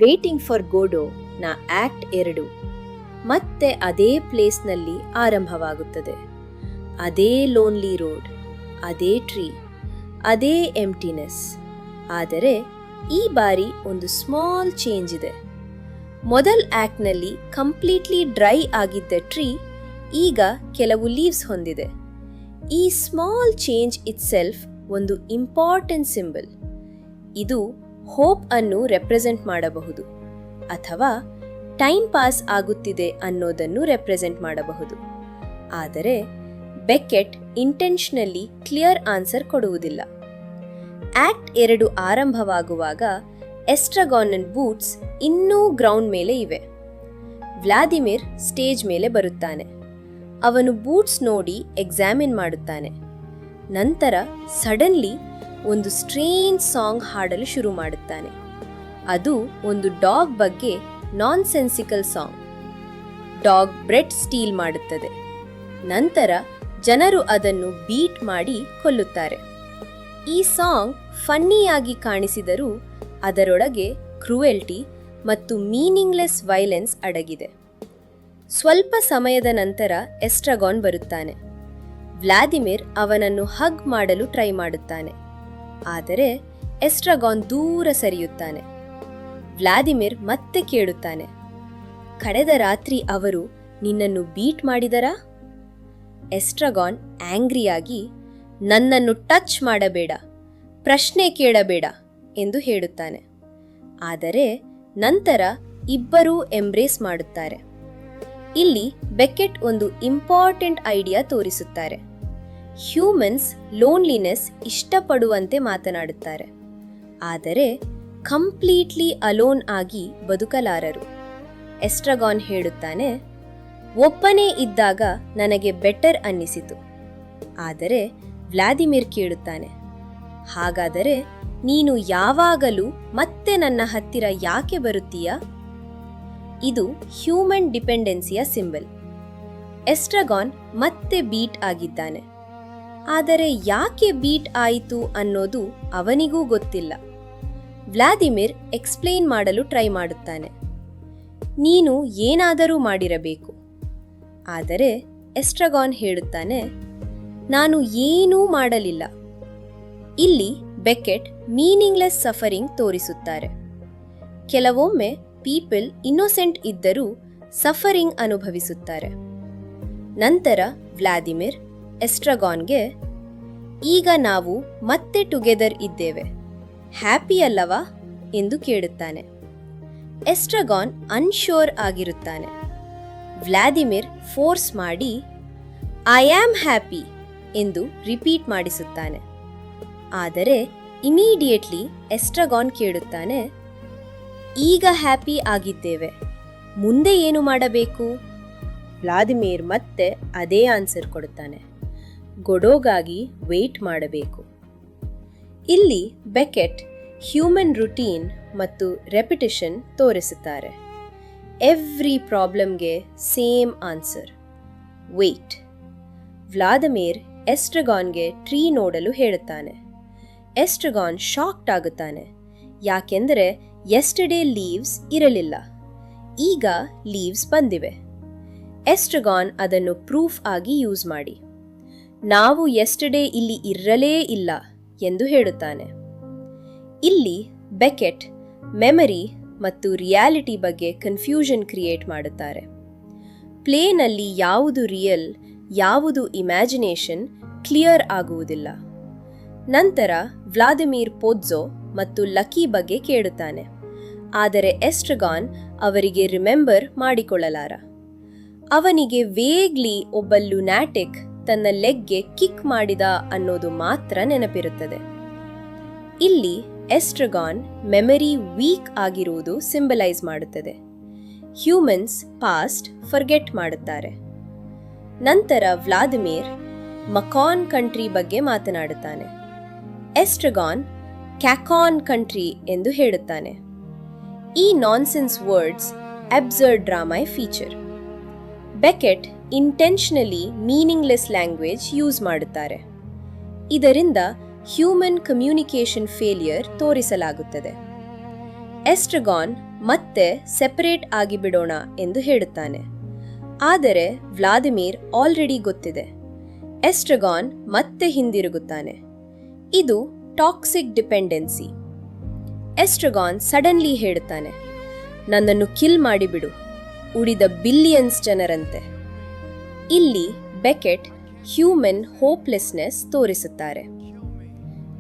Waiting for Godot ನ act 2 ಮತ್ತೆ ಅದೇ ಪ್ಲೇಸ್ನಲ್ಲಿ ಆರಂಭವಾಗುತ್ತದೆ. ಅದೇ ಲೋನ್ಲಿ ರೋಡ್, ಅದೇ ಟ್ರೀ, ಅದೇ ಎಂಪ್ಟಿನೆಸ್. ಆದರೆ ಈ ಬಾರಿ ಒಂದು ಸ್ಮಾಲ್ ಚೇಂಜ್ ಇದೆ. ಮೊದಲ ಆಕ್ಟ್ನಲ್ಲಿ ಕಂಪ್ಲೀಟ್ಲಿ ಡ್ರೈ ಆಗಿದ್ದ ಟ್ರೀ ಈಗ ಕೆಲವು ಲೀವ್ಸ್ ಹೊಂದಿದೆ. ಈ ಸ್ಮಾಲ್ ಚೇಂಜ್ ಇಟ್ಸೆಲ್ಫ್ ಒಂದು ಇಂಪಾರ್ಟೆಂಟ್ ಸಿಂಬಲ್. ಇದು ಹೋಪ್ ಅನ್ನು ರೆಪ್ರೆಸೆಂಟ್ ಮಾಡಬಹುದು ಅಥವಾ ಟೈಮ್ ಪಾಸ್ ಆಗುತ್ತಿದೆ ಅನ್ನೋದನ್ನು ರೆಪ್ರೆಸೆಂಟ್ ಮಾಡಬಹುದು. ಆದರೆ ಬೆಕೆಟ್ ಇಂಟೆನ್ಷನಲಿ ಕ್ಲಿಯರ್ ಆನ್ಸರ್ ಕೊಡುವುದಿಲ್ಲ. ಆಕ್ಟ್ 2 ಆರಂಭವಾಗುವಾಗ ಎಸ್ಟ್ರಗಾನ್ನ ಬೂಟ್ಸ್ ಇನ್ನೂ ಗ್ರೌಂಡ್ ಮೇಲೆ ಇವೆ. ವ್ಲಾದಿಮಿರ್ ಸ್ಟೇಜ್ ಮೇಲೆ ಬರುತ್ತಾನೆ. ಅವನು ಬೂಟ್ಸ್ ನೋಡಿ ಎಕ್ಸಾಮಿನ್ ಮಾಡುತ್ತಾನೆ. ನಂತರ ಸಡನ್ಲಿ ಒಂದು ಸ್ಟ್ರೇಂಜ್ ಸಾಂಗ್ ಹಾಡಲು ಶುರು ಮಾಡುತ್ತಾನೆ. ಅದು ಒಂದು ಡಾಗ್ ಬಗ್ಗೆ ನಾನ್ಸೆನ್ಸಿಕಲ್ ಸಾಂಗ್. ಡಾಗ್ ಬ್ರೆಡ್ ಸ್ಟೀಲ್ ಮಾಡುತ್ತದೆ. ನಂತರ ಜನರು ಅದನ್ನು ಬೀಟ್ ಮಾಡಿ ಕೊಲ್ಲುತ್ತಾರೆ. ಈ ಸಾಂಗ್ ಫನ್ನಿಯಾಗಿ ಕಾಣಿಸಿದರೂ ಅದರೊಳಗೆ ಕ್ರೂಯಲ್ಟಿ ಮತ್ತು ಮೀನಿಂಗ್ಲೆಸ್ ವೈಲೆನ್ಸ್ ಅಡಗಿದೆ. ಸ್ವಲ್ಪ ಸಮಯದ ನಂತರ ಎಸ್ಟ್ರಗಾನ್ ಬರುತ್ತಾನೆ. ವ್ಲಾದಿಮಿರ್ ಅವನನ್ನು ಹಗ್ ಮಾಡಲು ಟ್ರೈ ಮಾಡುತ್ತಾನೆ. ಆದರೆ ಎಸ್ಟ್ರಗಾನ್ ದೂರ ಸರಿಯುತ್ತಾನೆ. ವ್ಲಾದಿಮಿರ್ ಮತ್ತೆ ಕೇಳುತ್ತಾನೆ, ಕಳೆದ ರಾತ್ರಿ ಅವರು ನಿನ್ನನ್ನು ಬೀಟ್ ಮಾಡಿದರಾ? ಎಸ್ಟ್ರಗಾನ್ ಆಂಗ್ರಿಯಾಗಿ, ನನ್ನನ್ನು ಟಚ್ ಮಾಡಬೇಡ, ಪ್ರಶ್ನೆ ಕೇಳಬೇಡ ಎಂದು ಹೇಳುತ್ತಾನೆ. ಆದರೆ ನಂತರ ಇಬ್ಬರೂ ಎಂಬ್ರೇಸ್ ಮಾಡುತ್ತಾರೆ. ಇಲ್ಲಿ ಬೆಕೆಟ್ ಒಂದು ಇಂಪಾರ್ಟೆಂಟ್ ಐಡಿಯಾ ತೋರಿಸುತ್ತಾರೆ. ಹ್ಯೂಮನ್ಸ್ ಲೋನ್ಲಿನೆಸ್ ಇಷ್ಟಪಡುವಂತೆ ಮಾತನಾಡುತ್ತಾರೆ, ಆದರೆ ಕಂಪ್ಲೀಟ್ಲಿ ಅಲೋನ್ ಆಗಿ ಬದುಕಲಾರರು. ಎಸ್ಟ್ರಗಾನ್ ಹೇಳುತ್ತಾನೆ, ಒಬ್ಬನೇ ಇದ್ದಾಗ ನನಗೆ ಬೆಟರ್ ಅನ್ನಿಸಿತು. ಆದರೆ ವ್ಲಾದಿಮಿರ್ ಕೇಳುತ್ತಾನೆ, ಹಾಗಾದರೆ ನೀನು ಯಾವಾಗಲೂ ಮತ್ತೆ ನನ್ನ ಹತ್ತಿರ ಯಾಕೆ ಬರುತ್ತೀಯಾ? ಇದು ಹ್ಯೂಮನ್ ಡಿಪೆಂಡೆನ್ಸಿಯ ಸಿಂಬಲ್. ಎಸ್ಟ್ರಗಾನ್ ಮತ್ತೆ ಬೀಟ್ ಆಗಿದ್ದಾನೆ. ಆದರೆ ಯಾಕೆ ಬೀಟ್ ಆಯಿತು ಅನ್ನೋದು ಅವನಿಗೂ ಗೊತ್ತಿಲ್ಲ. ವ್ಲಾದಿಮಿರ್ ಎಕ್ಸ್ಪ್ಲೇನ್ ಮಾಡಲು ಟ್ರೈ ಮಾಡುತ್ತಾನೆ, ನೀನು ಏನಾದರೂ ಮಾಡಿರಬೇಕು. ಆದರೆ ಎಸ್ಟ್ರಗಾನ್ ಹೇಳುತ್ತಾನೆ, ನಾನು ಏನೂ ಮಾಡಲಿಲ್ಲ. ಇಲ್ಲಿ ಬೆಕೆಟ್ ಮೀನಿಂಗ್ಲೆಸ್ ಸಫರಿಂಗ್ ತೋರಿಸುತ್ತಾರೆ. ಕೆಲವೊಮ್ಮೆ ಪೀಪಲ್ ಇನ್ನೋಸೆಂಟ್ ಇದ್ದರೂ ಸಫರಿಂಗ್ ಅನುಭವಿಸುತ್ತಾರೆ. ನಂತರ ವ್ಲಾದಿಮಿರ್ ಎಸ್ಟ್ರಗಾನ್ಗೆ, ಈಗ ನಾವು ಮತ್ತೆ ಟುಗೆದರ್ ಇದ್ದೇವೆ, ಹ್ಯಾಪಿ ಅಲ್ಲವಾ ಎಂದು ಕೇಳುತ್ತಾನೆ. ಎಸ್ಟ್ರಗಾನ್ ಅನ್ಶೋರ್ ಆಗಿರುತ್ತಾನೆ. ವ್ಲಾದಿಮಿರ್ ಫೋರ್ಸ್ ಮಾಡಿ ಐ ಆಮ್ ಹ್ಯಾಪಿ ಎಂದು ರಿಪೀಟ್ ಮಾಡಿಸುತ್ತಾನೆ. ಆದರೆ ಇಮಿಡಿಯೇಟ್ಲಿ ಎಸ್ಟ್ರಗಾನ್ ಕೇಳುತ್ತಾನೆ, ಈಗ ಹ್ಯಾಪಿ ಆಗಿದ್ದೇವೆ, ಮುಂದೆ ಏನು ಮಾಡಬೇಕು? ವ್ಲಾದಿಮಿರ್ ಮತ್ತೆ ಅದೇ ಆನ್ಸರ್ ಕೊಡುತ್ತಾನೆ, ಗೊಡೋಗಾಗಿ ವೇಟ್ ಮಾಡಬೇಕು. ಇಲ್ಲಿ ಬೆಕೆಟ್ ಹ್ಯೂಮನ್ ರುಟೀನ್ ಮತ್ತು ರೆಪಿಟೇಷನ್ ತೋರಿಸುತ್ತಾರೆ. ಎವ್ರಿ ಪ್ರಾಬ್ಲಮ್ಗೆ ಸೇಮ್ ಆನ್ಸರ್, ವೇಟ್. ವ್ಲಾದಿಮಿರ್ ಎಸ್ಟ್ರಗಾನ್ಗೆ ಟ್ರೀ ನೋಡಲು ಹೇಳುತ್ತಾನೆ. ಎಸ್ಟ್ರಗಾನ್ ಶಾಕ್ಡ್ ಆಗುತ್ತಾನೆ, ಯಾಕೆಂದರೆ ಯೆಸ್ಟರ್ಡೇ ಲೀವ್ಸ್ ಇರಲಿಲ್ಲ, ಈಗ ಲೀವ್ಸ್ ಬಂದಿವೆ. ಎಸ್ಟ್ರಗಾನ್ ಅದನ್ನು ಪ್ರೂಫ್ ಆಗಿ ಯೂಸ್ ಮಾಡಿ, ನಾವು ಯೆಸ್ಟರ್ಡೇ ಇಲ್ಲಿ ಇರಲೇ ಇಲ್ಲ ಎಂದು ಹೇಳುತ್ತಾನೆ. ಇಲ್ಲಿ ಬೆಕೆಟ್ ಮೆಮರಿ ಮತ್ತು ರಿಯಾಲಿಟಿ ಬಗ್ಗೆ ಕನ್ಫ್ಯೂಷನ್ ಕ್ರಿಯೇಟ್ ಮಾಡುತ್ತಾರೆ. ಪ್ಲೇನಲ್ಲಿ ಯಾವುದು ರಿಯಲ್, ಯಾವುದು ಇಮ್ಯಾಜಿನೇಷನ್ ಕ್ಲಿಯರ್ ಆಗುವುದಿಲ್ಲ. ನಂತರ ವ್ಲಾದಿಮಿರ್ ಪೋಜ್ಜೋ ಮತ್ತು ಲಕ್ಕಿ ಬಗ್ಗೆ ಕೇಳುತ್ತಾನೆ. ಆದರೆ ಎಸ್ಟ್ರಗಾನ್ ಅವರಿಗೆ ರಿಮೆಂಬರ್ ಮಾಡಿಕೊಳ್ಳಲಾರ. ಅವನಿಗೆ ವೇಗ್ಲಿ ಒಬ್ಬ ಲುನಾಟಿಕ್ ತನ್ನ ಲೆಗ್ಗೆ ಕಿಕ್ ಮಾಡಿದ ಅನ್ನೋದು ಮಾತ್ರ ನೆನಪಿರುತ್ತದೆ. ಇಲ್ಲಿ ಎಸ್ಟ್ರಗಾನ್ ಮೆಮರಿ ವೀಕ್ ಆಗಿರುವುದು ಸಿಂಬಲೈಸ್ ಮಾಡುತ್ತದೆ. ಹ್ಯೂಮನ್ಸ್ ಪಾಸ್ಟ್ ಫರ್ಗೆಟ್ ಮಾಡುತ್ತಾರೆ. ನಂತರ ವ್ಲಾದಿಮಿರ್ ಮಕಾನ್ ಕಂಟ್ರಿ ಬಗ್ಗೆ ಮಾತನಾಡುತ್ತಾನೆ. ಎಸ್ಟ್ರಗಾನ್ ಕ್ಯಾಕಾನ್ ಕಂಟ್ರಿ ಎಂದು ಹೇಳುತ್ತಾನೆ. ಈ nonsense words absurd drama feature. Becket intentionally meaningless language use ಮಾಡುತ್ತಾರೆ. ಇದರಿಂದ ಹ್ಯೂಮನ್ ಕಮ್ಯುನಿಕೇಷನ್ ಫೇಲಿಯರ್ ತೋರಿಸಲಾಗುತ್ತದೆ. ಎಸ್ಟ್ರಗಾನ್ ಮತ್ತೆ ಸೆಪರೇಟ್ ಆಗಿಬಿಡೋಣ ಎಂದು ಹೇಳುತ್ತಾನೆ. ಆದರೆ ವ್ಲಾದಿಮಿರ್ ಆಲ್ರೆಡಿ ಗೊತ್ತಿದೆ. ಎಸ್ಟ್ರಗಾನ್ ಮತ್ತೆ ಹಿಂದಿರುಗುತ್ತಾನೆ. ಇದು ಟಾಕ್ಸಿಕ್ ಡಿಪೆಂಡೆನ್ಸಿ. ಎಸ್ಟ್ರಗಾನ್ ಸಡನ್ಲಿ ಹೇಳುತ್ತಾನೆ, ನನ್ನನ್ನು ಕಿಲ್ ಮಾಡಿಬಿಡು, ಉಳಿದ ಬಿಲಿಯನ್ಸ್ ಜನರಂತೆ. ಇಲ್ಲಿ ಬೆಕೆಟ್ ಹ್ಯೂಮನ್ ಹೋಪ್ಲೆಸ್ನೆಸ್ ತೋರಿಸುತ್ತಾರೆ.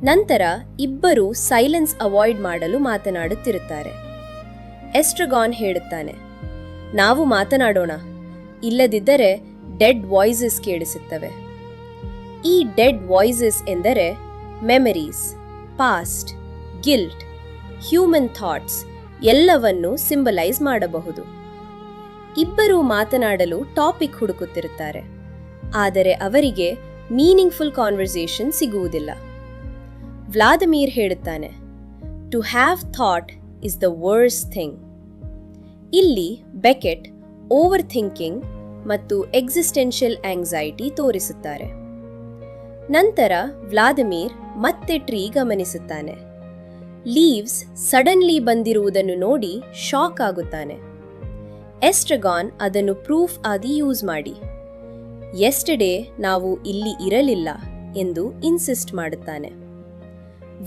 ನಂತರ ಇಬ್ಬರು ಸೈಲೆನ್ಸ್ ಅವಾಯ್ಡ್ ಮಾಡಲು ಮಾತನಾಡುತ್ತಿರುತ್ತಾರೆ. ಎಸ್ಟ್ರಗಾನ್ ಹೇಳುತ್ತಾನೆ, ನಾವು ಮಾತನಾಡೋಣ, ಇಲ್ಲದಿದ್ದರೆ ಡೆಡ್ ವಾಯ್ಸಸ್ ಕೇಳಿಸುತ್ತವೆ. ಈ ಡೆಡ್ ವಾಯ್ಸಸ್ ಎಂದರೆ memories, past, guilt, human thoughts ಎಲ್ಲವನ್ನೂ ಸಿಂಬಲೈಸ್ ಮಾಡಬಹುದು. ಇಬ್ಬರೂ ಮಾತನಾಡಲು ಟಾಪಿಕ್ ಹುಡುಕುತ್ತಿರುತ್ತಾರೆ, ಆದರೆ ಅವರಿಗೆ ಮೀನಿಂಗ್ಫುಲ್ ಕಾನ್ವರ್ಸೇಷನ್ ಸಿಗುವುದಿಲ್ಲ. ವ್ಲಾದಿಮಿರ್ ಹೇಳುತ್ತಾನೆ, to have thought is the worst thing. ಇಲ್ಲಿ ಬೆಕೆಟ್ ಓವರ್ ಥಿಂಕಿಂಗ್ ಮತ್ತು ಎಕ್ಸಿಸ್ಟೆನ್ಷಿಯಲ್ ಆಂಗ್ಸೈಟಿ ತೋರಿಸುತ್ತಾರೆ. ನಂತರ ವ್ಲಾದಿಮಿರ್ ಮತ್ತೆ ಟ್ರೀ ಗಮನಿಸುತ್ತಾನೆ. ಲೀವ್ಸ್ ಸಡನ್ಲಿ ಬಂದಿರುವುದನ್ನು ನೋಡಿ ಶಾಕ್ ಆಗುತ್ತಾನೆ. ಎಸ್ಟ್ರಗಾನ್ ಅದನ್ನು ಪ್ರೂಫ್ ಆಗಿ ಯೂಸ್ ಮಾಡಿ, ಯೆಸ್ಟರ್ಡೇ ನಾವು ಇಲ್ಲಿ ಇರಲಿಲ್ಲ ಎಂದು ಇನ್ಸಿಸ್ಟ್ ಮಾಡುತ್ತಾನೆ.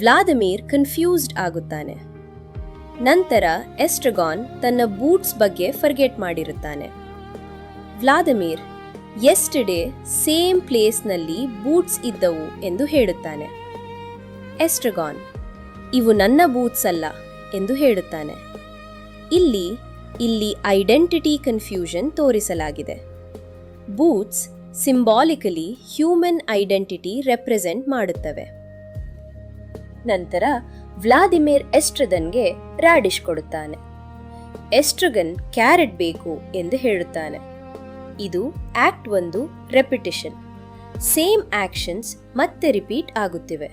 ವ್ಲಾದಿಮಿರ್ ಕನ್ಫ್ಯೂಸ್ಡ್ ಆಗುತ್ತಾನೆ. ನಂತರ ಎಸ್ಟ್ರಗಾನ್ ತನ್ನ ಬೂಟ್ಸ್ ಬಗ್ಗೆ ಫರ್ಗೆಟ್ ಮಾಡಿರುತ್ತಾನೆ. ವ್ಲಾದಿಮಿರ್ ಯೆಸ್ಟರ್ಡೇ ಸೇಮ್ ಪ್ಲೇಸ್ನಲ್ಲಿ ಬೂಟ್ಸ್ ಇದ್ದವು ಎಂದು ಹೇಳುತ್ತಾನೆ. ಎಸ್ಟ್ರಗಾನ್ ಇವು ನನ್ನ ಬೂಟ್ಸ್ ಅಲ್ಲ ಎಂದು ಹೇಳುತ್ತಾನೆ. ಇಲ್ಲಿ ಐಡೆಂಟಿಟಿ ಕನ್ಫ್ಯೂಷನ್ ತೋರಿಸಲಾಗಿದೆ. Boots symbolically human identity represent ಮಾಡುತ್ತವೆ. ನಂತರ ವ್ಲಾದಿಮಿರ್ ಎಸ್ಟ್ರಗನ್ಗೆ ರಾಡಿಶ್ ಕೊಡುತ್ತಾನೆ. ಎಸ್ಟ್ರಗನ್ ಕ್ಯಾರೆಟ್ ಬೇಕು ಎಂದು ಹೇಳುತ್ತಾನೆ. ಇದು ಆಕ್ಟ್ 1 ರೆಪಿಟಿಷನ್. ಸೇಮ್ ಆಕ್ಷನ್ಸ್ ಮತ್ತೆ ರಿಪೀಟ್ ಆಗುತ್ತಿವೆ.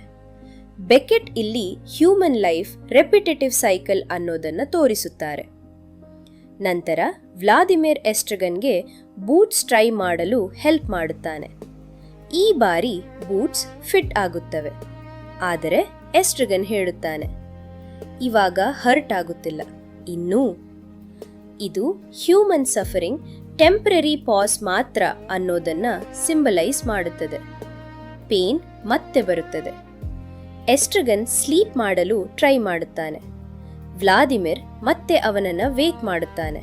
ಬೆಕೆಟ್ ಇಲ್ಲಿ ಹ್ಯೂಮನ್ ಲೈಫ್ ರೆಪಿಟೇಟಿವ್ ಸೈಕಲ್ ಅನ್ನೋದನ್ನು ತೋರಿಸುತ್ತಾರೆ. ನಂತರ ವ್ಲಾದಿಮಿರ್ ಎಸ್ಟ್ರಗನ್ಗೆ ಬೂಟ್ಸ್ ಟ್ರೈ ಮಾಡಲು ಹೆಲ್ಪ್ ಮಾಡುತ್ತಾನೆ. ಈ ಬಾರಿ ಬೂಟ್ಸ್ ಫಿಟ್ ಆಗುತ್ತವೆ. ಆದರೆ ಎಸ್ಟ್ರಗನ್ ಹೇಳುತ್ತಾನೆ, ಇವಾಗ ಹರ್ಟ್ ಆಗುತ್ತಿಲ್ಲ ಇನ್ನೂ. ಇದು ಹ್ಯೂಮನ್ ಸಫರಿಂಗ್ ಟೆಂಪರರಿ ಪಾಸ್ ಮಾತ್ರ ಅನ್ನೋದನ್ನ ಸಿಂಬಲೈಸ್ ಮಾಡುತ್ತದೆ. ಪೇನ್ ಮತ್ತೆ ಬರುತ್ತದೆ. ಎಸ್ಟ್ರಗನ್ ಸ್ಲೀಪ್ ಮಾಡಲು ಟ್ರೈ ಮಾಡುತ್ತಾನೆ. ವ್ಲಾದಿಮಿರ್ ಮತ್ತೆ ಅವನನ್ನು ವೇಕ್ ಮಾಡುತ್ತಾನೆ.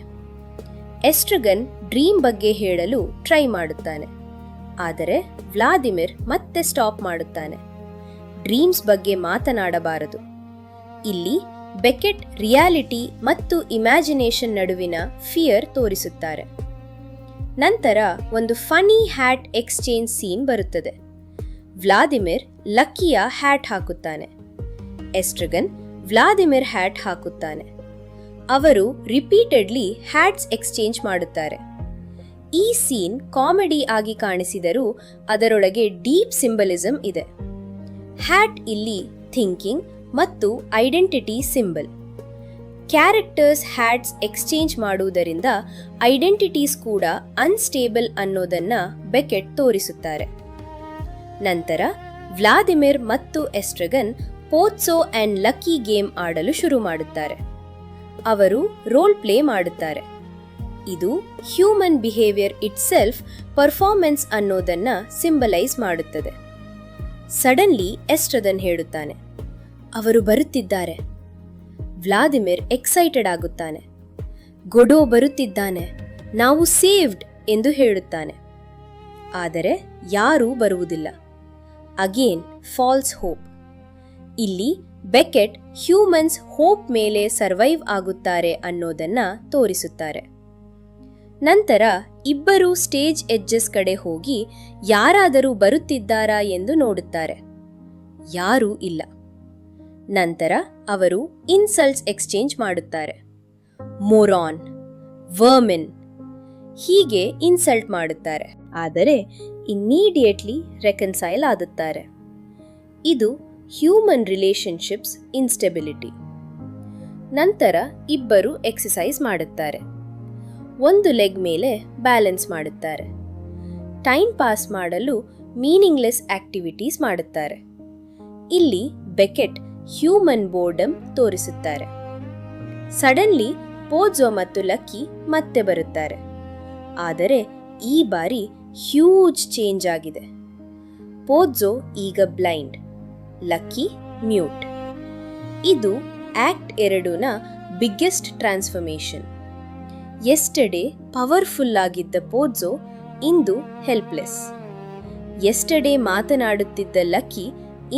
ಎಸ್ಟ್ರಗನ್ ಡ್ರೀಮ್ ಬಗ್ಗೆ ಹೇಳಲು ಟ್ರೈ ಮಾಡುತ್ತಾನೆ. ಆದರೆ ವ್ಲಾದಿಮಿರ್ ಮತ್ತೆ ಸ್ಟಾಪ್ ಮಾಡುತ್ತಾನೆ. ಡ್ರೀಮ್ಸ್ ಬಗ್ಗೆ ಮಾತನಾಡಬಾರದು. ಇಲ್ಲಿ ಬೆಕೆಟ್ ರಿಯಾಲಿಟಿ ಮತ್ತು ಇಮ್ಯಾಜಿನೇಷನ್ ನಡುವಿನ ಫಿಯರ್ ತೋರಿಸುತ್ತಾರೆ. ನಂತರ ಒಂದು ಫನಿ ಹ್ಯಾಟ್ ಎಕ್ಸ್ಚೇಂಜ್ ಸೀನ್ ಬರುತ್ತದೆ. ವ್ಲಾದಿಮಿರ್ ಲಕ್ಕಿಯ ಹ್ಯಾಟ್ ಹಾಕುತ್ತಾನೆ. ಎಸ್ಟ್ರಗನ್ ವ್ಲಾದಿಮಿರ್ ಹ್ಯಾಟ್ ಹಾಕುತ್ತಾನೆ. ಅವರು ರಿಪೀಟೆಡ್ಲಿ ಹ್ಯಾಟ್ಸ್ ಎಕ್ಸ್ಚೇಂಜ್ ಮಾಡುತ್ತಾರೆ. ಈ ಸೀನ್ ಕಾಮಿಡಿ ಆಗಿ ಕಾಣಿಸಿದರೂ ಅದರೊಳಗೆ ಡೀಪ್ ಸಿಂಬಲಿಸಮ್ ಇದೆ. ಹ್ಯಾಟ್ ಇಲ್ಲಿ ಥಿಂಕಿಂಗ್ ಮತ್ತು identity symbol. Characters hats exchange ಮಾಡುವುದರಿಂದ ಐಡೆಂಟಿಟೀಸ್ ಕೂಡ ಅನ್ಸ್ಟೇಬಲ್ ಅನ್ನೋದನ್ನ ಬೆಕೆಟ್ ತೋರಿಸುತ್ತಾರೆ. ನಂತರ ವ್ಲಾದಿಮಿರ್ ಮತ್ತು ಎಸ್ಟ್ರಗನ್ ಪೋತ್ಸೋ ಅಂಡ್ ಲಕ್ಕಿ ಗೇಮ್ ಆಡಲು ಶುರು ಮಾಡುತ್ತಾರೆ. ಅವರು ರೋಲ್ ಪ್ಲೇ ಮಾಡುತ್ತಾರೆ. ಇದು ಹ್ಯೂಮನ್ ಬಿಹೇವಿಯರ್ ಇಟ್ಸೆಲ್ಫ್ ಪರ್ಫಾರ್ಮೆನ್ಸ್ ಅನ್ನೋದನ್ನ ಸಿಂಬಲೈಸ್ ಮಾಡುತ್ತದೆ. ಸಡನ್ಲಿ ಎಸ್ಟ್ರಗನ್ ಹೇಳುತ್ತಾನೆ, ಅವರು ಬರುತ್ತಿದ್ದಾರೆ. Vladimir excited ಆಗುತ್ತಾನೆ. ಗೊಡೋ ಬರುತ್ತಿದ್ದಾನೆ, ನಾವು ಸೇವ್ಡ್ ಎಂದು ಹೇಳುತ್ತಾನೆ. ಆದರೆ ಯಾರೂ ಬರುವುದಿಲ್ಲ. Again false hope. ಇಲ್ಲಿ ಬೆಕೆಟ್ ಹ್ಯೂಮನ್ಸ್ ಹೋಪ್ ಮೇಲೆ ಸರ್ವೈವ್ ಆಗುತ್ತಾರೆ ಅನ್ನೋದನ್ನ ತೋರಿಸುತ್ತಾರೆ. ನಂತರ ಇಬ್ಬರು ಸ್ಟೇಜ್ ಎಡ್ಜಸ್ ಕಡೆ ಹೋಗಿ ಯಾರಾದರೂ ಬರುತ್ತಿದ್ದಾರಾ ಎಂದು ನೋಡುತ್ತಾರೆ. ಯಾರೂ ಇಲ್ಲ. ನಂತರ ಅವರು ಇನ್ಸಲ್ಟ್ಸ್ ಎಕ್ಸ್ಚೇಂಜ್ ಮಾಡುತ್ತಾರೆ. ಮೊರಾನ್, ವರ್ಮಿನ್ ಹೀಗೆ ಇನ್ಸಲ್ಟ್ ಮಾಡುತ್ತಾರೆ. ಆದರೆ ಇಮ್ಮಿಡಿಯೇಟ್ಲಿ ರೆಕನ್ಸೈಲ್ ಆಗುತ್ತಾರೆ. ಇದು ಹ್ಯೂಮನ್ ರಿಲೇಶನ್ಶಿಪ್ಸ್ ಇನ್ಸ್ಟೆಬಿಲಿಟಿ. ನಂತರ ಇಬ್ಬರು ಎಕ್ಸಸೈಸ್ ಮಾಡುತ್ತಾರೆ. ಒಂದು ಲೆಗ್ ಮೇಲೆ ಬ್ಯಾಲೆನ್ಸ್ ಮಾಡುತ್ತಾರೆ. ಟೈಮ್ ಪಾಸ್ ಮಾಡಲು ಮೀನಿಂಗ್ಲೆಸ್ ಆಕ್ಟಿವಿಟೀಸ್ ಮಾಡುತ್ತಾರೆ. ಇಲ್ಲಿ ಬೆಕೆಟ್ ಹ್ಯೂಮನ್ ಬೋರ್ಡಮ್ ತೋರಿಸುತ್ತಾರೆ. ಸಡನ್ಲಿ ಪೋಜೋ ಮತ್ತು ಲಕ್ಕಿ ಮತ್ತೆ ಬರುತ್ತಾರೆ. ಆದರೆ ಈ ಬಾರಿ ಹ್ಯೂಜ್ ಚೇಂಜ್ ಆಗಿದೆ. ಪೋಜೋ ಈಗ ಬ್ಲೈಂಡ್, ಲಕ್ಕಿ ಮ್ಯೂಟ್. ಇದು ಆಕ್ಟ್ 2ನ ಬಿಗ್ಗೆಸ್ಟ್ ಟ್ರಾನ್ಸ್ಫರ್ಮೇಷನ್. ಎಸ್ಟರ್ಡೇ ಪವರ್ಫುಲ್ ಆಗಿದ್ದ ಪೋಜೋ ಇಂದು ಹೆಲ್ಪ್ಲೆಸ್. ಎಸ್ಟರ್ಡೇ ಮಾತನಾಡುತ್ತಿದ್ದ ಲಕ್ಕಿ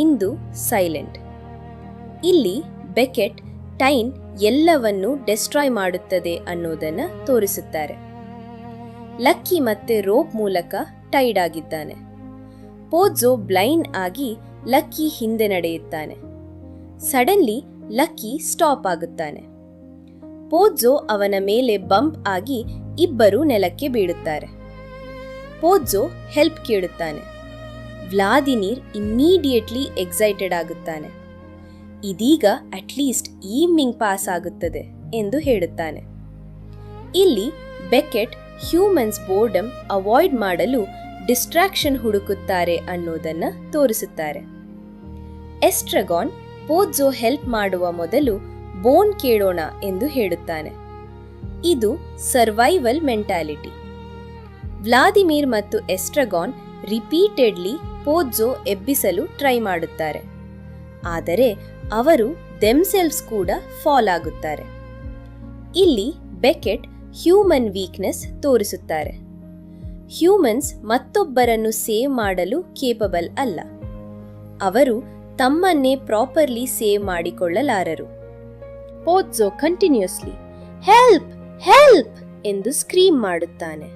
ಇಂದು ಸೈಲೆಂಟ್. ಇಲ್ಲಿ ಬೆಕೆಟ್ ಟೈನ್ ಎಲ್ಲವನ್ನೂ ಡೆಸ್ಟ್ರಾಯ್ ಮಾಡುತ್ತದೆ ಅನ್ನೋದನ್ನ ತೋರಿಸುತ್ತಾರೆ. ಲಕ್ಕಿ ಮತ್ತೆ ರೋಪ್ ಮೂಲಕ ಟೈಡ್ ಆಗಿದ್ದಾನೆ. ಪೋಜೋ ಬ್ಲೈಂಡ್ ಆಗಿ ಲಕ್ಕಿ ಹಿಂದೆ ನಡೆಯುತ್ತಾನೆ. ಸಡನ್ಲಿ ಲಕ್ಕಿ ಸ್ಟಾಪ್ ಆಗುತ್ತಾನೆ. ಪೋಜೋ ಅವನ ಮೇಲೆ ಬಂಪ್ ಆಗಿ ಇಬ್ಬರು ನೆಲಕ್ಕೆ ಬೀಳುತ್ತಾರೆ. ಪೋಜೋ ಹೆಲ್ಪ್ ಕೇಳುತ್ತಾನೆ. ವ್ಲಾದಿಮಿರ್ ಇಮ್ಮಿಡಿಯೇಟ್ಲಿ ಎಕ್ಸೈಟೆಡ್ ಆಗುತ್ತಾನೆ. ಇದೀಗ ಅಟ್ಲೀಸ್ಟ್ ಈವ್ನಿಂಗ್ ಪಾಸ್ ಆಗುತ್ತದೆ ಎಂದು ಹೇಳುತ್ತಾನೆ. ಇಲ್ಲಿ ಬೆಕೆಟ್ ಹ್ಯೂಮನ್ಸ್ ಬೋರ್ಡಮ್ ಅವಾಯ್ಡ್ ಮಾಡಲು ಡಿಸ್ಟ್ರಾಕ್ಷನ್ ಹುಡುಕುತ್ತಾರೆ ಅನ್ನೋದನ್ನ ತೋರಿಸುತ್ತಾರೆ. ಎಸ್ಟ್ರಗಾನ್ ಪೋಜೋ ಹೆಲ್ಪ್ ಮಾಡುವ ಮೊದಲು ಬೋನ್ ಕೇಳೋಣ ಎಂದು ಹೇಳುತ್ತಾನೆ. ಇದು ಸರ್ವೈವಲ್ ಮೆಂಟಾಲಿಟಿ. ವ್ಲಾದಿಮಿರ್ ಮತ್ತು ಎಸ್ಟ್ರಗಾನ್ ರಿಪೀಟೆಡ್ಲಿ ಪೋಜೋ ಎಬ್ಬಿಸಲು ಟ್ರೈ ಮಾಡುತ್ತಾರೆ. ಆದರೆ ಅವರು ದೆಮ್ಸೆಲ್ವ್ಸ್ ಕೂಡ ಫಾಲ್ ಆಗುತ್ತಾರೆ. ಇಲ್ಲಿ ಬೆಕೆಟ್ ಹ್ಯೂಮನ್ ವೀಕ್ನೆಸ್ ತೋರಿಸುತ್ತಾರೆ. ಹ್ಯೂಮನ್ಸ್ ಮತ್ತೊಬ್ಬರನ್ನು ಸೇವ್ ಮಾಡಲು ಕೇಪಬಲ್ ಅಲ್ಲ. ಅವರು ತಮ್ಮನ್ನೇ ಪ್ರಾಪರ್ಲಿ ಸೇವ್ ಮಾಡಿಕೊಳ್ಳಲಾರರು. ಪೋಜೋ ಕಂಟಿನ್ಯೂಸ್ಲಿ ಹೆಲ್ಪ್ ಹೆಲ್ಪ್ ಎಂದು ಸ್ಕ್ರೀಮ್ ಮಾಡುತ್ತಾನೆ.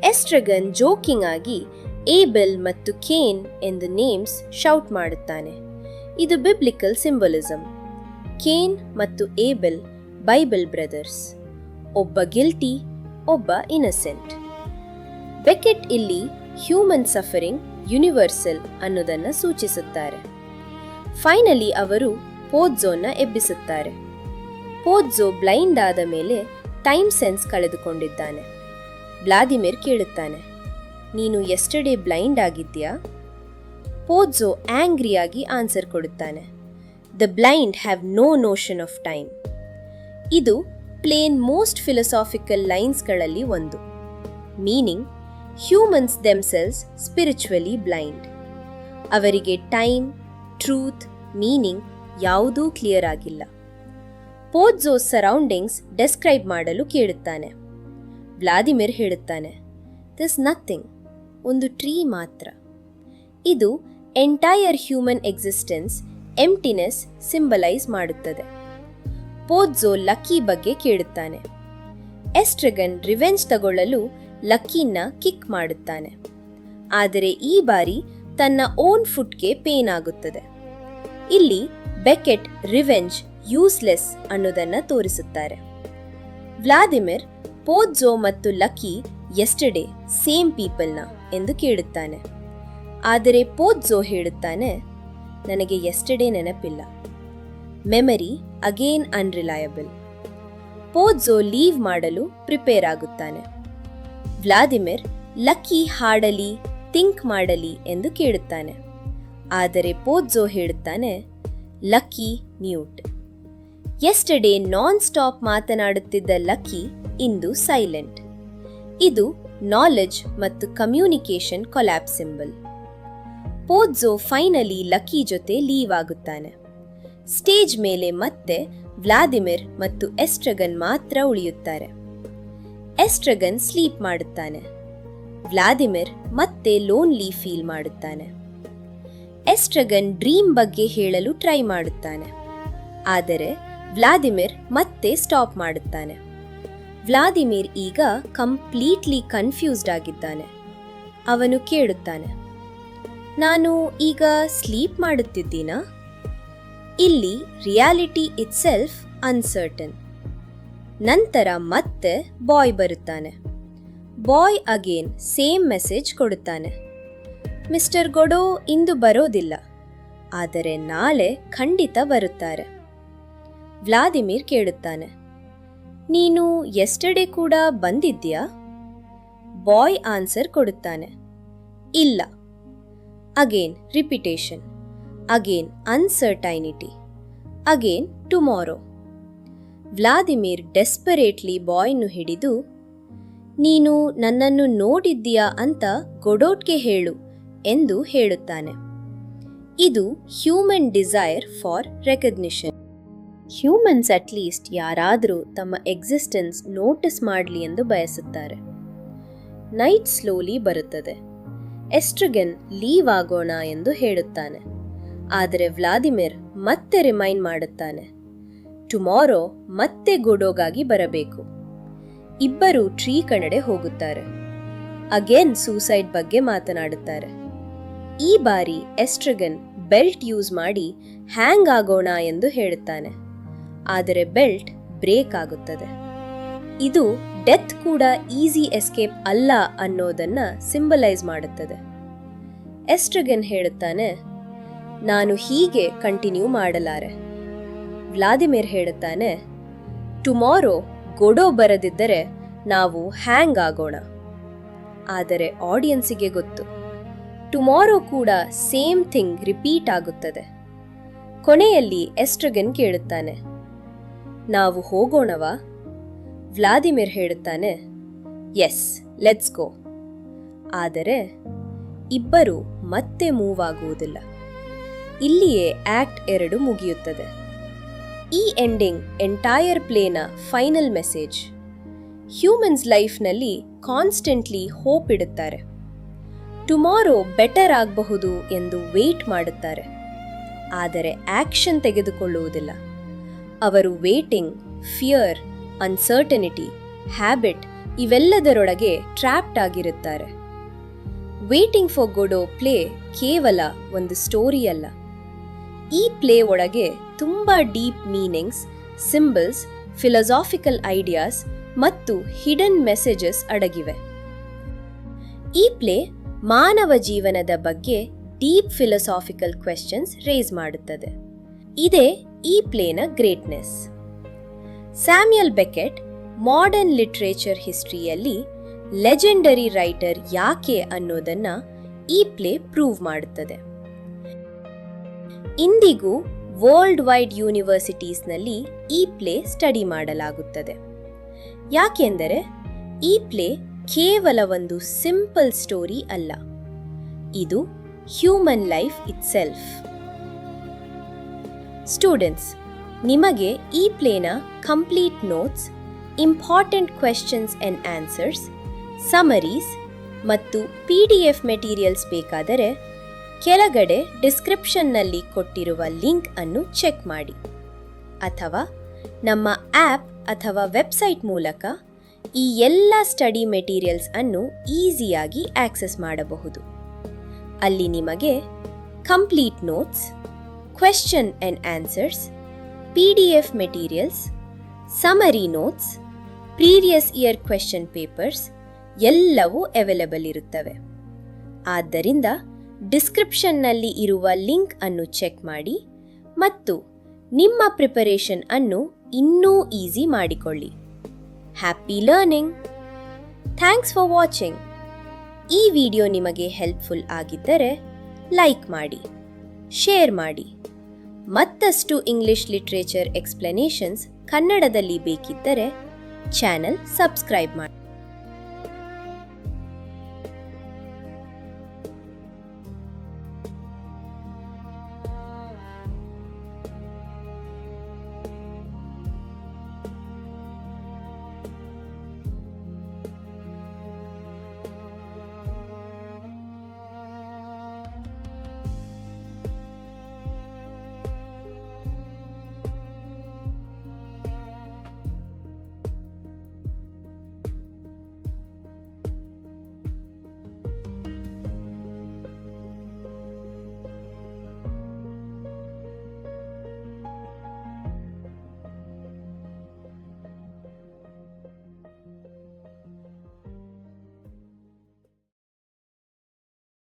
ಎಸ್ಟ್ರಗನ್ ಜೋಕಿಂಗ್ ಆಗಿ ಏಬೆಲ್ ಮತ್ತು ಕೇನ್ ಎಂದು ನೇಮ್ಸ್ ಶೌಟ್ ಮಾಡುತ್ತಾನೆ. ಇದು ಬಿಬ್ಲಿಕಲ್ ಸಿಂಬಲಿಸಮ್. ಕೇನ್ ಮತ್ತು ಏಬೆಲ್ ಬೈಬಲ್ ಬ್ರದರ್ಸ್. ಒಬ್ಬ ಗಿಲ್ಟಿ, ಒಬ್ಬ ಇನ್ನಸೆಂಟ್. ಬೆಕೆಟ್ ಇಲ್ಲಿ ಹ್ಯೂಮನ್ ಸಫರಿಂಗ್ ಯೂನಿವರ್ಸಲ್ ಅನ್ನೋದನ್ನ ಸೂಚಿಸುತ್ತಾರೆ. ಫೈನಲಿ ಅವರು ಪೋಜೋನ ಎಬ್ಬಿಸುತ್ತಾರೆ. ಪೋಜೋ ಬ್ಲೈಂಡ್ ಆದ ಮೇಲೆ ಟೈಮ್ ಸೆನ್ಸ್ ಕಳೆದುಕೊಂಡಿದ್ದಾನೆ. ವ್ಲಾದಿಮಿರ್ ಕೇಳುತ್ತಾನೆ, ನೀನು ಎಸ್ಟರ್ಡೇ ಬ್ಲೈಂಡ್ ಆಗಿದ್ಯಾ? ಪೋಜೋ ಆಂಗ್ರಿಯಾಗಿ ಆನ್ಸರ್ ಕೊಡುತ್ತಾನೆ, the blind have no notion of time. ಇದು ಪ್ಲೇನ್ ಮೋಸ್ಟ್ ಫಿಲಸಾಫಿಕಲ್ ಲೈನ್ಸ್ಗಳಲ್ಲಿ ಒಂದು. Meaning, humans themselves spiritually blind. ಅವರಿಗೆ ಟೈಮ್, ಟ್ರೂತ್, ಮೀನಿಂಗ್ ಯಾವುದೂ ಕ್ಲಿಯರ್ ಆಗಿಲ್ಲ. ಪೋಜೋ ಸರೌಂಡಿಂಗ್ಸ್ ಡೆಸ್ಕ್ರೈಬ್ ಮಾಡಲು ಕೇಳುತ್ತಾನೆ. ವ್ಲಾದಿಮಿರ್ ಹೇಳುತ್ತಾನೆ, ದಿಸ್ ನಥಿಂಗ್, ಒಂದು ಟ್ರೀ ಮಾತ್ರ. ಇದು ಎಂಟೈರ್ ಹ್ಯೂಮನ್ ಎಕ್ಸಿಸ್ಟೆನ್ಸ್ ಎಂಪ್ಟಿನೆಸ್ ಸಿಂಬಲೈಸ್ ಮಾಡುತ್ತದೆ. ಪೋಜೋ ಲಕ್ಕಿ ಬಗ್ಗೆ ಕೇಳುತ್ತಾನೆ. ಎಸ್ಟ್ರಗನ್ ರಿವೆಂಜ್ ತಗೊಳ್ಳಲು ಲಕ್ಕಿನ ಕಿಕ್ ಮಾಡುತ್ತಾನೆ. ಆದರೆ ಈ ಬಾರಿ ತನ್ನ ಓನ್ ಫುಟ್ಗೆ ಪೇನ್ ಆಗುತ್ತದೆ. ಇಲ್ಲಿ ಬೆಕೆಟ್ ರಿವೆಂಜ್ ಯೂಸ್ಲೆಸ್ ಅನ್ನೋದನ್ನ ತೋರಿಸುತ್ತಾರೆ. ವ್ಲಾದಿಮಿರ್ ಪೋಜೋ ಮತ್ತು ಲಕ್ಕಿ ಎಸ್ಟರ್ಡೇ ಸೇಮ್ ಪೀಪಲ್ನ ಎಂದು ಕೇಳುತ್ತಾನೆ. ಆದರೆ ಪೋಜೋ ಹೇಳುತ್ತಾನೆ, ನನಗೆ ಎಸ್ಟರ್ಡೇ ನೆನಪಿಲ್ಲ. Memory again unreliable. Pozzo leave ಮಾಡಲು ಪ್ರಿಪೇರ್ ಆಗುತ್ತಾನೆ. ವ್ಲಾದಿಮಿರ್ ಲಕ್ಕಿ ಹಾಡಲಿ, ಥಿಂಕ್ ಮಾಡಲಿ ಎಂದು ಕೇಳುತ್ತಾನೆ. ಆದರೆ ಪೋಜೋ ಹೇಳುತ್ತಾನೆ, Lucky mute. Yesterday non stop ಮಾತನಾಡುತ್ತಿದ್ದ ಲಕ್ಕಿ ಇಂದು ಸೈಲೆಂಟ್. ಇದು ನಾಲೆಡ್ಜ್ ಮತ್ತು communication collapse symbol. Pozzo finally Lucky ಜೊತೆ ಲೀವ್ ಆಗುತ್ತಾನೆ. ಸ್ಟೇಜ್ ಮೇಲೆ ಮತ್ತೆ ವ್ಲಾದಿಮಿರ್ ಮತ್ತು ಎಸ್ಟ್ರಗನ್ ಮಾತ್ರ ಉಳಿಯುತ್ತಾರೆ. ಎಸ್ಟ್ರಗನ್ ಸ್ಲೀಪ್ ಮಾಡುತ್ತಾನೆ. ವ್ಲಾದಿಮಿರ್ ಮತ್ತೆ ಲೋನ್ಲಿ ಫೀಲ್ ಮಾಡುತ್ತಾನೆ. ಎಸ್ಟ್ರಗನ್ ಡ್ರೀಮ್ ಬಗ್ಗೆ ಹೇಳಲು ಟ್ರೈ ಮಾಡುತ್ತಾನೆ. ಆದರೆ ವ್ಲಾದಿಮಿರ್ ಮತ್ತೆ ಸ್ಟಾಪ್ ಮಾಡುತ್ತಾನೆ. ವ್ಲಾದಿಮಿರ್ ಈಗ ಕಂಪ್ಲೀಟ್ಲಿ ಕನ್ಫ್ಯೂಸ್ಡ್ ಆಗಿದ್ದಾನೆ. ಅವನು ಕೇಳುತ್ತಾನೆ, ನಾನು ಈಗ ಸ್ಲೀಪ್ ಮಾಡುತ್ತಿದ್ದೀನಾ? ಇಲ್ಲಿ ರಿಯಾಲಿಟಿ ಇಟ್ಸೆಲ್ಫ್ ಅನ್ಸರ್ಟನ್. ನಂತರ ಮತ್ತೆ ಬಾಯ್ ಬರುತ್ತಾನೆ. ಬಾಯ್ ಅಗೇನ್ ಸೇಮ್ ಮೆಸೇಜ್ ಕೊಡುತ್ತಾನೆ, ಮಿಸ್ಟರ್ ಗೊಡೋ ಇಂದು ಬರೋದಿಲ್ಲ, ಆದರೆ ನಾಳೆ ಖಂಡಿತ ಬರುತ್ತಾರೆ. ವ್ಲಾದಿಮಿರ್ ಕೇಳುತ್ತಾನೆ, ನೀನು ಎಸ್ಟರ್ಡೇ ಕೂಡ ಬಂದಿದ್ಯಾ? ಬಾಯ್ ಆನ್ಸರ್ ಕೊಡುತ್ತಾನೆ, ಇಲ್ಲ. Again repetition, again uncertainty, again tomorrow. Vladimir desperately ಬಾಯ್ನು ಹಿಡಿದು, ನೀನು ನನ್ನನ್ನು ನೋಡಿದ್ದೀಯಾ ಅಂತ ಗೊಡೋಟ್ಗೆ ಹೇಳು ಎಂದು ಹೇಳುತ್ತಾನೆ. ಇದು human desire for recognition. Humans at least ಯಾರಾದರೂ ತಮ್ಮ ಎಕ್ಸಿಸ್ಟೆನ್ಸ್ ನೋಟಿಸ್ ಮಾಡಲಿ ಎಂದು ಬಯಸುತ್ತಾರೆ. ನೈಟ್ ಸ್ಲೋಲಿ ಬರುತ್ತದೆ. ಎಸ್ಟ್ರಗನ್ ಲೀವ್ ಆಗೋಣ ಎಂದು ಹೇಳುತ್ತಾನೆ. ಆದರೆ ವ್ಲಾದಿಮಿರ್ ಮತ್ತೆ ರಿಮೈಂಡ್ ಮಾಡುತ್ತಾನೆ, ಟುಮಾರೋ ಮತ್ತೆ ಗೊಡೋಗಾಗಿ ಬರಬೇಕು. ಇಬ್ಬರು ಟ್ರೀ ಕಡೆಗೆ ಹೋಗುತ್ತಾರೆ. ಅಗೇನ್ ಸೂಸೈಡ್ ಬಗ್ಗೆ ಮಾತನಾಡುತ್ತಾರೆ. ಈ ಬಾರಿ ಎಸ್ಟ್ರಗನ್ ಬೆಲ್ಟ್ ಯೂಸ್ ಮಾಡಿ ಹ್ಯಾಂಗ್ ಆಗೋಣ ಎಂದು ಹೇಳುತ್ತಾನೆ. ಆದರೆ ಬೆಲ್ಟ್ ಬ್ರೇಕ್ ಆಗುತ್ತದೆ. ಇದು ಡೆತ್ ಕೂಡ ಈಸಿ ಎಸ್ಕೇಪ್ ಅಲ್ಲ ಅನ್ನೋದನ್ನ ಸಿಂಬಲೈಸ್ ಮಾಡುತ್ತದೆ. ಎಸ್ಟ್ರಗನ್ ಹೇಳುತ್ತಾನೆ, ನಾನು ಹೀಗೆ ಕಂಟಿನ್ಯೂ ಮಾಡಲಾರೆ. ವ್ಲಾದಿಮಿರ್ ಹೇಳುತ್ತಾನೆ, ಟುಮಾರೋ ಗೊಡೋ ಬರದಿದ್ದರೆ ನಾವು ಹ್ಯಾಂಗ್ ಆಗೋಣ. ಆದರೆ ಆಡಿಯನ್ಸಿಗೆ ಗೊತ್ತು, ಟುಮಾರೋ ಕೂಡ ಸೇಮ್ ಥಿಂಗ್ ರಿಪೀಟ್ ಆಗುತ್ತದೆ. ಕೊನೆಯಲ್ಲಿ ಎಸ್ಟ್ರಗನ್ ಕೇಳುತ್ತಾನೆ, ನಾವು ಹೋಗೋಣವಾ? ವ್ಲಾದಿಮಿರ್ ಹೇಳುತ್ತಾನೆ, ಎಸ್, ಲೆಟ್ಸ್ ಗೋ. ಆದರೆ ಇಬ್ಬರು ಮತ್ತೆ ಮೂವ್ ಆಗುವುದಿಲ್ಲ. ಇಲ್ಲಿಯೇ ಆಕ್ಟ್ 2 ಮುಗಿಯುತ್ತದೆ. ಈ ಎಂಡಿಂಗ್ ಎಂಟೈರ್ ಪ್ಲೇನ ಫೈನಲ್ ಮೆಸೇಜ್. ಹ್ಯೂಮನ್ಸ್ ಲೈಫ್ನಲ್ಲಿ ಕಾನ್ಸ್ಟೆಂಟ್ಲಿ ಹೋಪ್ ಇಡುತ್ತಾರೆ. ಟುಮಾರೋ ಬೆಟರ್ ಆಗಬಹುದು ಎಂದು ವೇಟ್ ಮಾಡುತ್ತಾರೆ. ಆದರೆ ಆಕ್ಷನ್ ತೆಗೆದುಕೊಳ್ಳುವುದಿಲ್ಲ. ಅವರು ವೇಟಿಂಗ್, ಫಿಯರ್, ಅನ್ಸರ್ಟನಿಟಿ, ಹ್ಯಾಬಿಟ್ ಇವೆಲ್ಲದರೊಳಗೆ ಟ್ರ್ಯಾಪ್ಡ್ ಆಗಿರುತ್ತಾರೆ. ವೇಟಿಂಗ್ ಫಾರ್ ಗೊಡೋ ಪ್ಲೇ ಕೇವಲ ಒಂದು ಸ್ಟೋರಿ ಅಲ್ಲ. ಈ ಪ್ಲೇ ಒಳಗೆ ತುಂಬಾ deep meanings, symbols, philosophical ideas ಮತ್ತು ಹಿಡನ್ ಮೆಸೇಜಸ್ ಅಡಗಿವೆ. ಈ ಪ್ಲೇ ಮಾನವ ಜೀವನದ ಬಗ್ಗೆ ಡೀಪ್ ಫಿಲಾಸಾಫಿಕಲ್ ಕ್ವೆಶ್ಚನ್ಸ್ ರೇಸ್ ಮಾಡುತ್ತದೆ. ಇದೇ ಈ ಪ್ಲೇನ greatness. Samuel Beckett modern literature ಹಿಸ್ಟ್ರಿಯಲ್ಲಿ ಲೆಜೆಂಡರಿ ರೈಟರ್ ಯಾಕೆ ಅನ್ನೋದನ್ನ ಈ ಪ್ಲೇ ಪ್ರೂವ್ ಮಾಡುತ್ತದೆ. ಇಂದಿಗೂ ವರ್ಲ್ಡ್ ವೈಡ್ ಯೂನಿವರ್ಸಿಟೀಸ್ನಲ್ಲಿ ಈ ಪ್ಲೇ ಸ್ಟಡಿ ಮಾಡಲಾಗುತ್ತದೆ. ಯಾಕೆಂದರೆ ಈ ಪ್ಲೇ ಕೇವಲ ಒಂದು ಸಿಂಪಲ್ ಸ್ಟೋರಿ ಅಲ್ಲ, ಇದು ಹ್ಯೂಮನ್ ಲೈಫ್ ಇಟ್ಸೆಲ್ಫ್. ಸ್ಟೂಡೆಂಟ್ಸ್, ನಿಮಗೆ ಈ ಪ್ಲೇನ complete notes, important questions and answers, summaries ಮತ್ತು PDF ಮೆಟೀರಿಯಲ್ಸ್ ಬೇಕಾದರೆ ಕೆಳಗಡೆ ಡಿಸ್ಕ್ರಿಪ್ಷನ್ನಲ್ಲಿ ಕೊಟ್ಟಿರುವ ಲಿಂಕ್ ಅನ್ನು ಚೆಕ್ ಮಾಡಿ. ಅಥವಾ ನಮ್ಮ ಆ್ಯಪ್ ಅಥವಾ ವೆಬ್ಸೈಟ್ ಮೂಲಕ ಈ ಎಲ್ಲ ಸ್ಟಡಿ ಮೆಟೀರಿಯಲ್ಸ್ ಅನ್ನು ಈಸಿಯಾಗಿ ಆಕ್ಸೆಸ್ ಮಾಡಬಹುದು. ಅಲ್ಲಿ ನಿಮಗೆ complete notes, question and answers, PDF materials, summary notes, previous year question papers ಎಲ್ಲವೂ ಅವೈಲೇಬಲ್ ಇರುತ್ತವೆ. ಆದ್ದರಿಂದ ಡಿಸ್ಕ್ರಿಪ್ಷನ್ನಲ್ಲಿ ಇರುವ ಲಿಂಕ್ ಅನ್ನು ಚೆಕ್ ಮಾಡಿ ಮತ್ತು ನಿಮ್ಮ ಪ್ರಿಪರೇಷನ್ ಅನ್ನು ಇನ್ನೂ ಈಸಿ ಮಾಡಿಕೊಳ್ಳಿ. Happy learning! Thanks for watching. ಈ ವಿಡಿಯೋ ನಿಮಗೆ ಹೆಲ್ಪ್ಫುಲ್ ಆಗಿದ್ದರೆ ಲೈಕ್ ಮಾಡಿ, ಶೇರ್ ಮಾಡಿ. ಮತ್ತಷ್ಟು ಇಂಗ್ಲಿಷ್ ಲಿಟರೇಚರ್ ಎಕ್ಸ್ಪ್ಲನೇಷನ್ಸ್ ಕನ್ನಡದಲ್ಲಿ ಬೇಕಿದ್ದರೆ ಚಾನೆಲ್ ಸಬ್ಸ್ಕ್ರೈಬ್ ಮಾಡಿ.